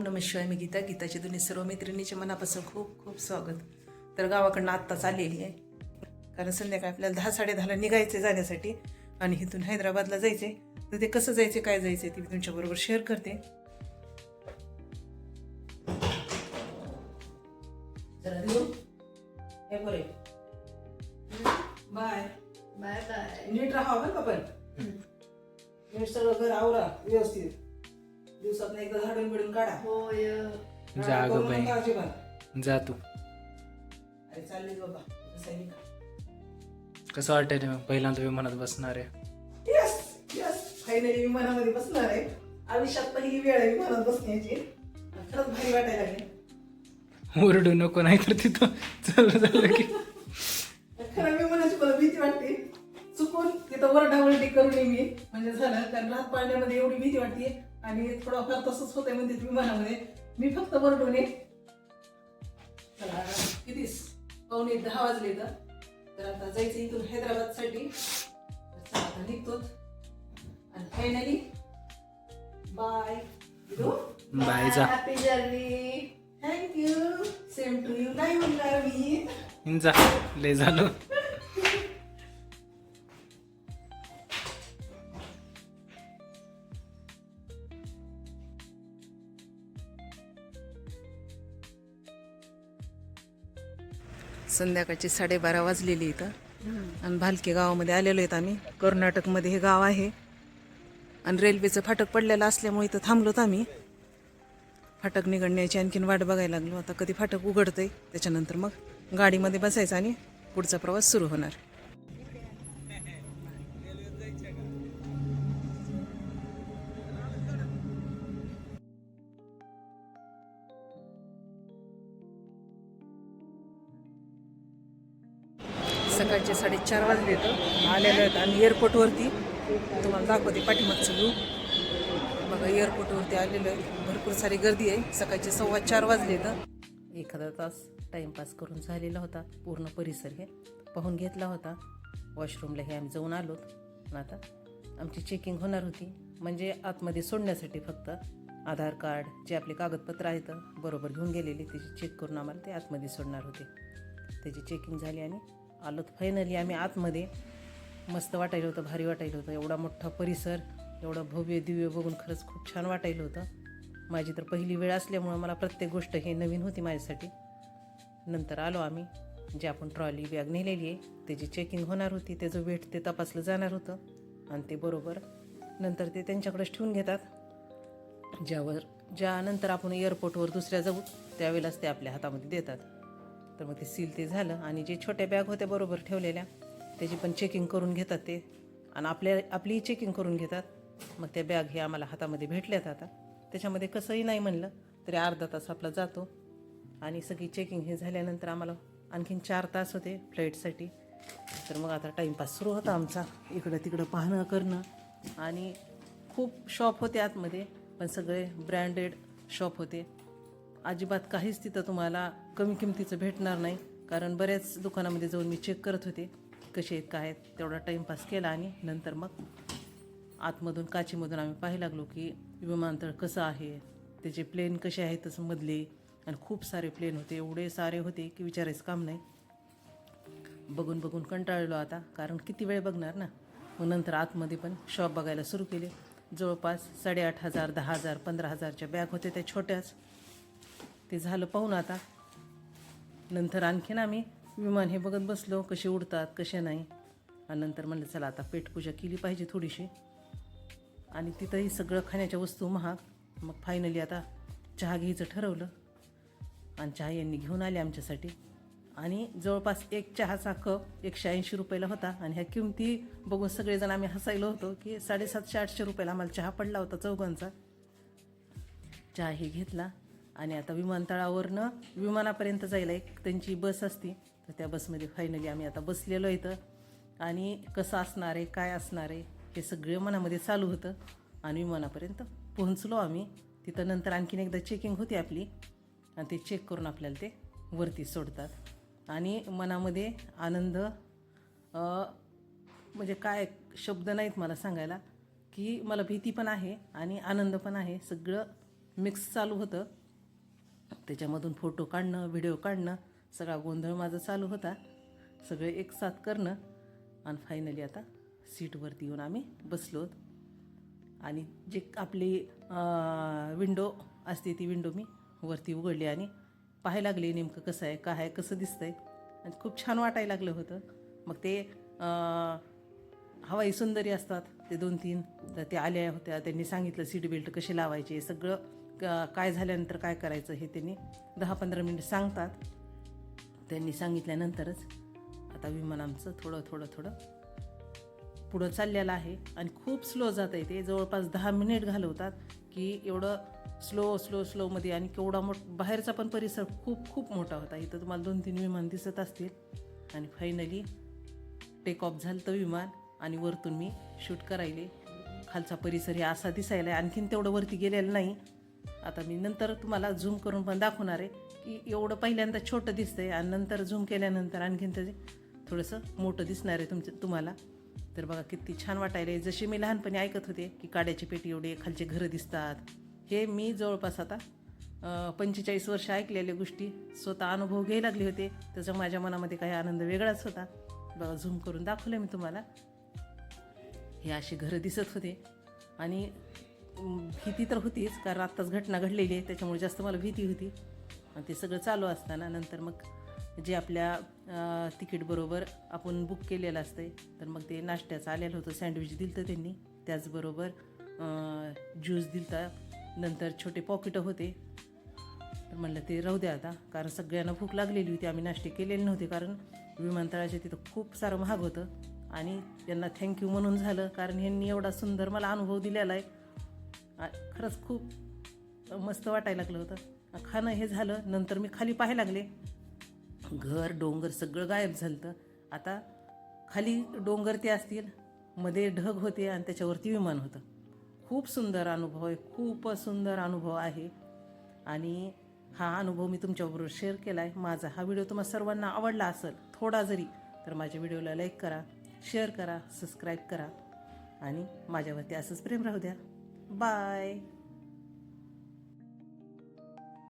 नमः शिवाय. मी गीता. गीताची दोन्ही सर्व मैत्रिणीचे मनापासून खूप खूप स्वागत. तर गावाकडनं आत्ताच आलेली आहे, कारण संध्याकाळी आपल्याला 10-10:30ला निघायचे जाण्यासाठी आणि इथून हैदराबादला जायचे. तर ते कसं जायचे, काय जायचे ते मी तुमच्याबरोबर शेअर करते. Bye bye bye. नीट राहा बरं का, पण नीट सगळं घर आवरा व्यवस्थित. दिवसात एकदा झाडून बिडून काढा. होय. जा करू गं बाई, नका अजिबात. जा तू. अरे चालले बाबा, कसं आहे का? कसं वाटतंय मग पहिल्यांदा विमानात बसणार आहे? यस यस, फायनली विमानामध्ये बसणार आहे. आयुष्यात पहिली वेळ आहे विमानात बसण्याची. खरंच भारी वाटायला लागले. ओरडू नको, नाही तर तिथं चालू झालं की खरं विमानाची मला भीती वाटते. चुकून तिथं वरडावरडी करून मी म्हणजे झालं, कारण रात पाळण्यामध्ये एवढी भीती वाटते आणि थोडाफार तसंच होतंय म्हणजे विमानामध्ये. मी फक्त वरडून चला किती 9:45 वाजले. तर आता जायचं इथून हैदराबादसाठी. चला आता निघतो आणि फायनली बाय. बाय, जा. Happy journey. Thank you. Same to you. नाही म्हणणार मी. जा, लय झालं. संध्याकाळची 12:30 वाजलेली इथं आणि भालके गावामध्ये आलेलो आहेत आम्ही. कर्नाटकमध्ये हे गाव आहे आणि रेल्वेचं फाटक पडलेलं असल्यामुळे इथं थांबलोत आम्ही. फाटक निघण्याची आणखीन वाट बघायला लागलो. आता कधी फाटक उघडतंय त्याच्यानंतर मग गाडीमध्ये बसायचं आणि पुढचा प्रवास सुरू होणार. सकाळचे 4:30 वाजले तर आलेलो आहेत आणि एअरपोर्टवरती. तुम्हाला दाखवते पाठीमागचं व्ह्यू बघा. एअरपोर्टवरती आलेलो आहे, भरपूर सारी गर्दी आहे. सकाळचे 4:15 वाजले तर एखादा तास टाईमपास करून झालेला होता. पूर्ण परिसर हे पाहून घेतला होता. वॉशरूमला हे आम्ही जाऊन आलो. आता आमची चेकिंग होणार होती, म्हणजे आतमध्ये सोडण्यासाठी फक्त आधार कार्ड जे आपले कागदपत्र आहेत बरोबर घेऊन गेलेले त्याची चेक करून आम्हाला ते आतमध्ये सोडणार होते. त्याची चेकिंग झाली आणि आलो. फायनली आम्ही आतमध्ये. मस्त वाटायलं होतं, भारी वाटायलं होतं. एवढा मोठा परिसर, एवढं भव्य दिव्य बघून खरंच खूप छान वाटायलं होतं. माझी तर पहिली वेळ असल्यामुळं मला प्रत्येक गोष्ट हे नवीन होती माझ्यासाठी. नंतर आलो आम्ही. जे आपण ट्रॉली बॅग नेलेली आहे त्याची चेकिंग होणार होती, त्याचं वेट ते तपासलं जाणार होतं आणि ते बरोबर नंतर ते त्यांच्याकडेच ठेवून घेतात. ज्यानंतर आपण एअरपोर्टवर दुसऱ्या जाऊ त्यावेळेलाच ते आपल्या हातामध्ये देतात. तर मग ते सील ते झालं आणि जे छोट्या बॅग होत्या बरोबर ठेवलेल्या त्याची पण चेकिंग करून घेतात ते आणि आपलीही चेकिंग करून घेतात. मग त्या बॅग हे आम्हाला हातामध्ये भेटल्यात. आता त्याच्यामध्ये कसंही नाही म्हणलं तरी अर्धा तास आपला जातो आणि सगळी चेकिंग हे झाल्यानंतर आम्हाला आणखीन 4 तास होते फ्लाईटसाठी. तर मग आता टाईमपास सुरू होता आमचा, इकडं तिकडं पाहणं करणं. आणि खूप शॉप होते आतमध्ये, पण सगळे ब्रँडेड शॉप होते. अजिबात काहीच तिथं तुम्हाला कमी किमतीचं भेटणार नाही, कारण बऱ्याच दुकानामध्ये जाऊन मी चेक करत होते कसे आहेत काय आहेत. तेवढा टाईमपास केला आणि नंतर मग आतमधून काचीमधून आम्ही पाहायला लागलो की विमानतळ कसं आहे, त्याचे प्लेन कसे आहेत तसं मधले. आणि खूप सारे प्लेन होते, एवढे सारे होते की विचारायचं काम नाही. बघून बघून कंटाळलो आता, कारण किती वेळ बघणार ना. मग नंतर आतमध्ये पण शॉप बघायला सुरू केले. जवळपास 8,500, 10,000, 15,000च्या बॅग होते त्या छोट्याच. ते झालं पाहून आता. नंतर आणखीन आम्ही विमान हे बघत बसलो कसे उडतात कसे नाही. आणि नंतर म्हणलं चला आता पेटपूजा केली पाहिजे थोडीशी. आणि तिथंही सगळं खाण्याच्या वस्तू महाग. मग फायनली आता चहा घ्यायचं ठरवलं आणि चहा यांनी घेऊन आले आमच्यासाठी. आणि जवळपास एक चहाचा कप 180 रुपयाला होता. आणि ह्या किमती बघून सगळेजण आम्ही हसायलो होतो की 750-800 रुपयाला आम्हाला चहा पडला होता चौघांचा. चहा हे घेतला आणि आता विमानतळावरनं विमानापर्यंत जायला एक त्यांची बस असती, तर त्या बसमध्ये फायनली आम्ही आता बसलेलो इथं. आणि कसं असणार आहे काय असणार आहे हे सगळं मनामध्ये चालू होतं. आणि विमानापर्यंत पोहोचलो आम्ही. तिथं नंतर आणखीन एकदा चेकिंग होती आपली आणि ते चेक करून आपल्याला ते वरती सोडतात. आणि मनामध्ये आनंद म्हणजे काय शब्द नाहीत मला सांगायला, की मला भीती पण आहे आणि आनंद पण आहे. सगळं मिक्स चालू होतं, त्याच्यामधून फोटो काढणं, व्हिडिओ काढणं, सगळा गोंधळ माझा चालू होता. सगळे एकसाथ करणं आणि फायनली आता सीटवरती येऊन आम्ही बसलो. आणि जे आपली विंडो असते ती विंडो मी वरती उघडली आणि पाहायला लागले नेमकं कसं आहे, काय आहे, कसं दिसतंय. आणि खूप छान वाटायला लागलं होतं. मग ते हवाई सुंदरी असतात ते 2-3, तर ते आल्या होत्या. त्यांनी सांगितलं सीट बेल्ट कसे लावायचे, सगळं काय झाल्यानंतर काय करायचं हे त्यांनी 10-15 मिनिट सांगतात. त्यांनी सांगितल्यानंतरच आता विमान आमचं थोडं पुढं चाललेलं आहे. आणि खूप स्लो जात आहे ते, जवळपास 10 मिनिट घालवतात की एवढं स्लोमध्ये. आणि केवढा बाहेरचा पण परिसर खूप मोठा होता. इथं तुम्हाला 2-3 विमान दिसत असतील. आणि फायनली टेक ऑफ झालं तर विमान, आणि वरतून मी शूट करायले. खालचा परिसर हे असा दिसायला आहे. आणखीन तेवढं वरती गेलेलं नाही. आता मी नंतर तुम्हाला झूम करून पण दाखवणार आहे की एवढं पहिल्यांदा छोटं दिसतंय आणि नंतर झूम केल्यानंतर आणखीन ते थोडंसं मोठं दिसणार आहे तुम्हाला. तर बघा किती छान वाटायला. जशी मी लहानपणी ऐकत होते की काड्याची पेटी एवढे खालचे घरं दिसतात, हे मी जवळपास आता 45 वर्ष ऐकलेल्या गोष्टी स्वतः अनुभव घ्यायला लागले होते. त्याचा माझ्या मनामध्ये काही आनंद वेगळाच होता. बघा झूम करून दाखवलं मी तुम्हाला. हे अशी घरं दिसत होते. आणि भीती तर होतीच, कारण आत्ताच घटना घडलेली आहे त्याच्यामुळे जास्त मला भीती होती. आणि ते सगळं चालू असताना नंतर मग जे आपल्या तिकीटबरोबर आपण बुक केलेलं असतंय, तर मग ते नाश्त्याचं आलेलं होतं. सँडविच दिलं तर त्यांनी, त्याचबरोबर ज्यूस दिलता, नंतर छोटे पॉकेटं होते. तर म्हणलं ते राहू द्या आता, कारण सगळ्यांना भूक लागलेली होती. आम्ही नाश्ते केलेले नव्हते कारण विमानतळाच्या तिथं खूप सारं महाग होतं. आणि त्यांना थँक्यू म्हणून झालं, कारण ह्यांनी एवढा सुंदर मला अनुभव दिलेला आहे. खरंच खूप मस्त वाटायला लागलं होतं. खाणं हे झालं, नंतर मी खाली पाहायला लागले. घर डोंगर सगळं गायब झालं. आता खाली डोंगर ते असतील, मध्ये ढग होते आणि त्याच्यावरती विमान होतं. खूप सुंदर अनुभव आहे, खूपच सुंदर अनुभव आहे. आणि हा अनुभव मी तुमच्याबरोबर शेअर केला आहे. माझा हा व्हिडिओ तुम्हाला सर्वांना आवडला असेल थोडा जरी, तर माझ्या व्हिडिओला लाईक करा, शेअर करा, सबस्क्राईब करा आणि माझ्यावरती असंच प्रेम राहू द्या. बाय.